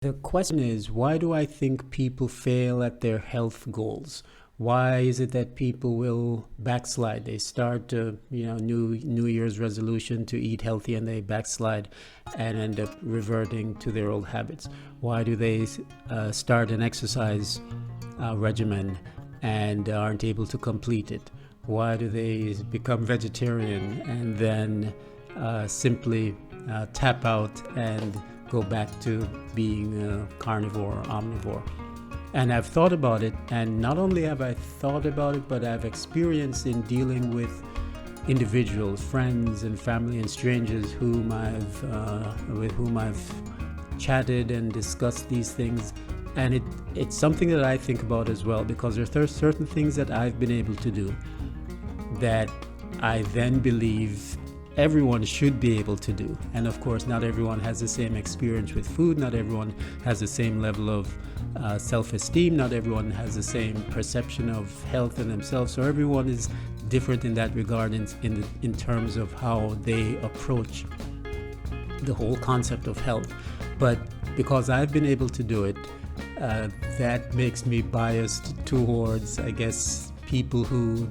The question is, why do I think people fail at their health goals? Why is it that people will backslide? They start, New Year's resolution to eat healthy, and they backslide and end up reverting to their old habits. Why do they start an exercise regimen and aren't able to complete it? Why do they become vegetarian and then simply tap out and go back to being a carnivore or omnivore? And I've thought about it, and not only have I thought about it, but I've experienced in dealing with individuals, friends and family and strangers with whom I've chatted and discussed these things. And it's something that I think about as well, because there are certain things that I've been able to do that I then believe everyone should be able to do. And of course, not everyone has the same experience with food, not everyone has the same level of self-esteem, not everyone has the same perception of health in themselves, so everyone is different in that regard in terms of how they approach the whole concept of health. But because I've been able to do it, that makes me biased towards, I guess, people who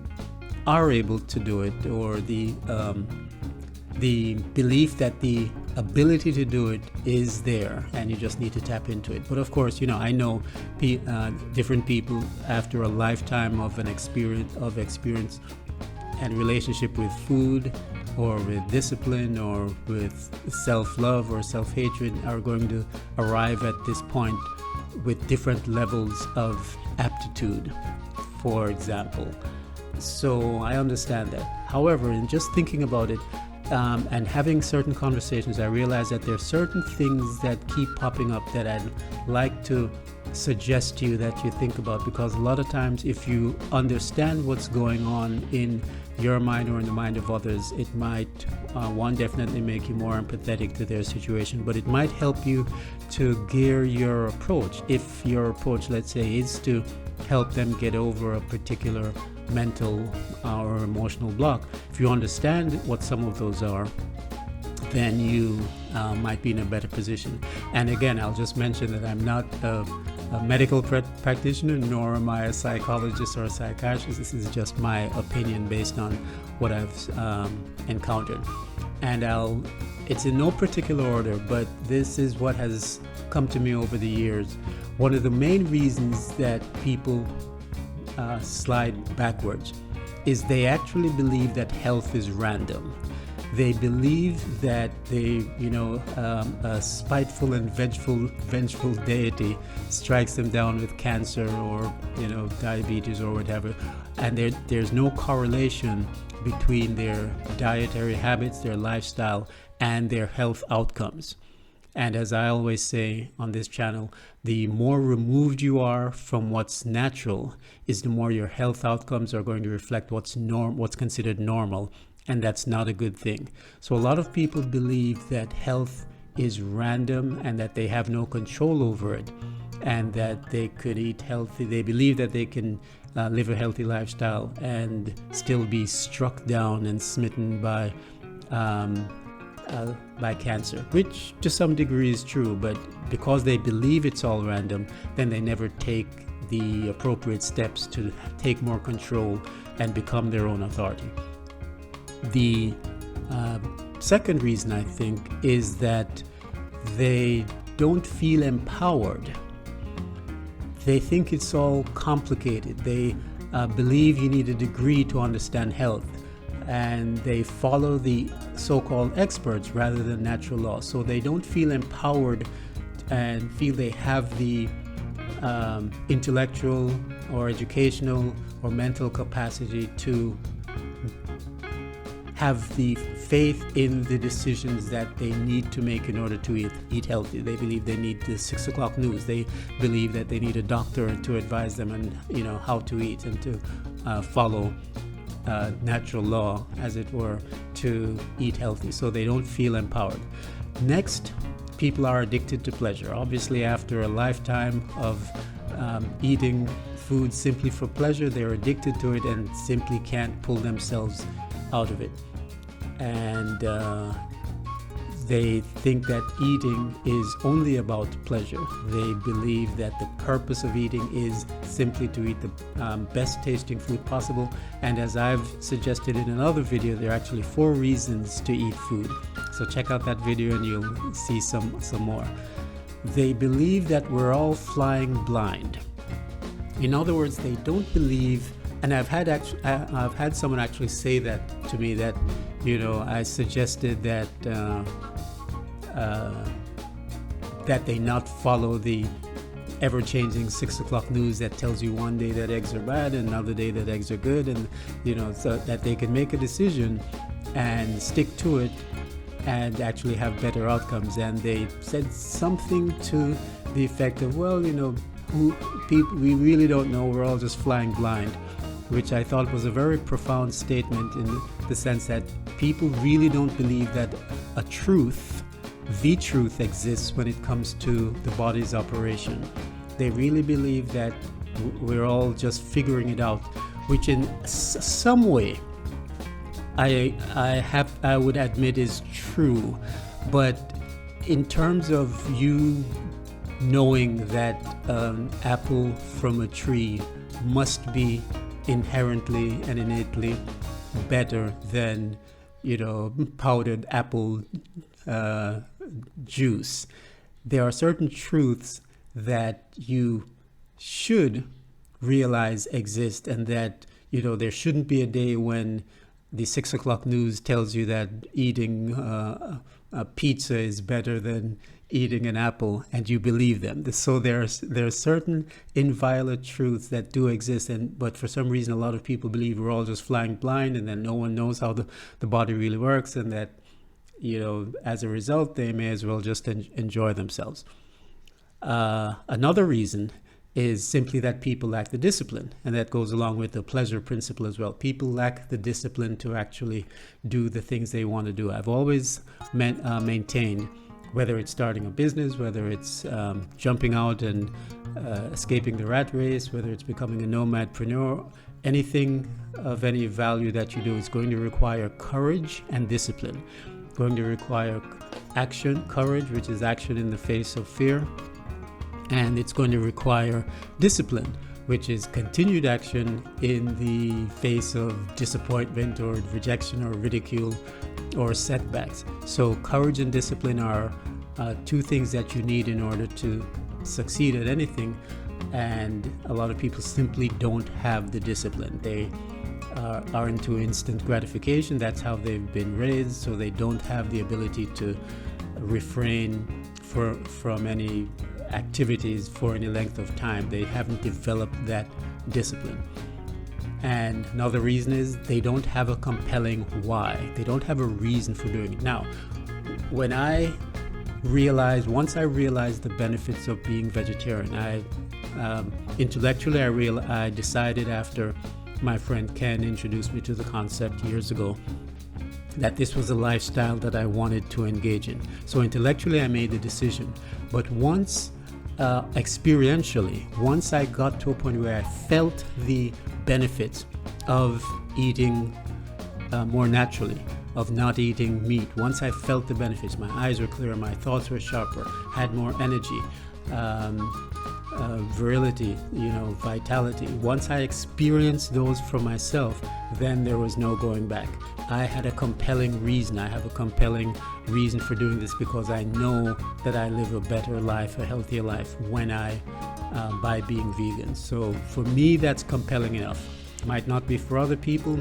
are able to do it, or the belief that the ability to do it is there and you just need to tap into it. But of course, I know different people after a lifetime of experience and relationship with food, or with discipline, or with self-love or self-hatred, are going to arrive at this point with different levels of aptitude, for example. So I understand that. However, in just thinking about it, and having certain conversations, I realize that there are certain things that keep popping up that I'd like to suggest to you that you think about, because a lot of times, if you understand what's going on in your mind or in the mind of others, it might, definitely make you more empathetic to their situation, but it might help you to gear your approach. If your approach, let's say, is to help them get over a particular mental or emotional block, if you understand what some of those are, then you might be in a better position. And again, I'll just mention that I'm not a medical practitioner, nor am I a psychologist or a psychiatrist. This is just my opinion based on what I've encountered. And it's in no particular order, but this is what has come to me over the years. One of the main reasons that people slide backwards is they actually believe that health is random. They believe that a spiteful and vengeful deity strikes them down with cancer or diabetes or whatever, and there's no correlation between their dietary habits, their lifestyle, and their health outcomes. And as I always say on this channel, the more removed you are from what's natural is the more your health outcomes are going to reflect what's considered normal, and that's not a good thing. So a lot of people believe that health is random and that they have no control over it, and that they could eat healthy. They believe that they can live a healthy lifestyle and still be struck down and smitten by cancer, which to some degree is true, but because they believe it's all random, then they never take the appropriate steps to take more control and become their own authority. The second reason, I think, is that they don't feel empowered. They think it's all complicated. They believe you need a degree to understand health, and they follow the so-called experts rather than natural law. So they don't feel empowered and feel they have the intellectual or educational or mental capacity to have the faith in the decisions that they need to make in order to eat healthy. They believe they need the 6 o'clock news. They believe that they need a doctor to advise them on how to eat and to follow natural law, as it were, to eat healthy. So they don't feel empowered. Next, people are addicted to pleasure. Obviously, after a lifetime of eating food simply for pleasure, they're addicted to it and simply can't pull themselves out of it. And They think that eating is only about pleasure. They believe that the purpose of eating is simply to eat the best tasting food possible. And as I've suggested in another video, there are actually 4 reasons to eat food. So check out that video and you'll see some more. They believe that we're all flying blind. In other words, they don't believe, and I've had someone actually say that to me, that, you know, I suggested that that they not follow the ever-changing 6 o'clock news that tells you one day that eggs are bad and another day that eggs are good, and, you know, so that they can make a decision and stick to it and actually have better outcomes. And they said something to the effect of, well, you know, we really don't know, we're all just flying blind, which I thought was a very profound statement, in the sense that people really don't believe that the truth exists when it comes to the body's operation. They really believe that we're all just figuring it out, which in some way I would admit is true. But in terms of you knowing that an apple from a tree must be inherently and innately better than, you know, powdered apple juice, there are certain truths that you should realize exist, and that, you know, there shouldn't be a day when the 6 o'clock news tells you that eating a pizza is better than eating an apple, and you believe them. So there are certain inviolate truths that do exist, but for some reason a lot of people believe we're all just flying blind, and that no one knows how the body really works, and that, you know, as a result they may as well just enjoy themselves. Another reason is simply that people lack the discipline, and that goes along with the pleasure principle as well. People lack the discipline to actually do the things they want to do. I've always maintained, whether it's starting a business, whether it's jumping out and escaping the rat race, whether it's becoming a nomadpreneur, anything of any value that you do is going to require courage and discipline. Going to require action, courage, which is action in the face of fear, and it's going to require discipline, which is continued action in the face of disappointment or rejection or ridicule or setbacks. So courage and discipline are 2 things that you need in order to succeed at anything, and a lot of people simply don't have the discipline. They are into instant gratification. That's how they've been raised, so they don't have the ability to refrain from any activities for any length of time. They haven't developed that discipline. And another reason is they don't have a compelling why. They don't have a reason for doing it. Now, once I realized the benefits of being vegetarian, intellectually I decided, after my friend Ken introduced me to the concept years ago, that this was a lifestyle that I wanted to engage in. So intellectually I made the decision, but experientially, once I got to a point where I felt the benefits of eating more naturally, of not eating meat, once I felt the benefits, my eyes were clearer, my thoughts were sharper, had more energy, virility, vitality. Once I experienced those for myself, then there was no going back. I had a compelling reason. I have a compelling reason for doing this, because I know that I live a better life, a healthier life, by being vegan. So for me, that's compelling enough. Might not be for other people,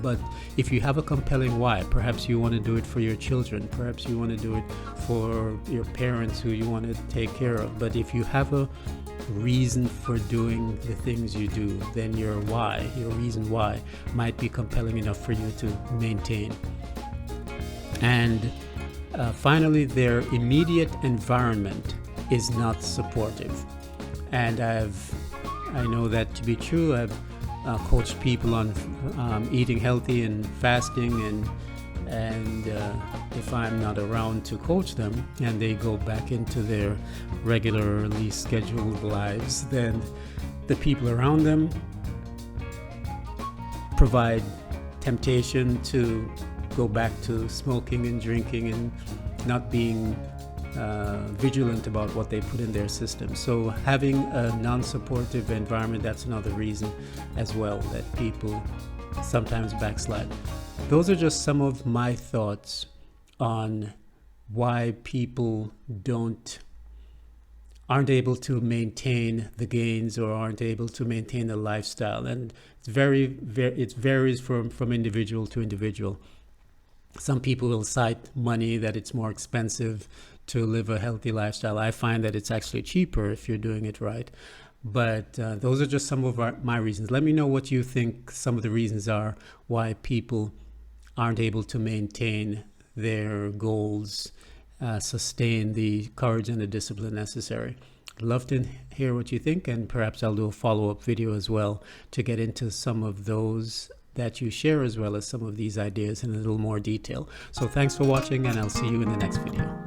but if you have a compelling why, perhaps you want to do it for your children, perhaps you want to do it for your parents who you want to take care of. But if you have a reason for doing the things you do, then your reason why might be compelling enough for you to maintain. And finally, their immediate environment is not supportive. And I know that to be true. I've coached people on eating healthy and fasting, and if I'm not around to coach them and they go back into their regularly scheduled lives, then the people around them provide temptation to go back to smoking and drinking not being vigilant about what they put in their system. So having a non-supportive environment, that's another reason as well that people sometimes backslide. Those are just some of my thoughts on why people aren't able to maintain the gains or aren't able to maintain the lifestyle. And it varies from individual to individual. Some people will cite money, that it's more expensive to live a healthy lifestyle. I find that it's actually cheaper if you're doing it right. But those are just some of my reasons. Let me know what you think some of the reasons are why people aren't able to maintain their goals, sustain the courage and the discipline necessary. I'd love to hear what you think, and perhaps I'll do a follow-up video as well to get into some of those that you share, as well as some of these ideas in a little more detail. So thanks for watching, and I'll see you in the next video.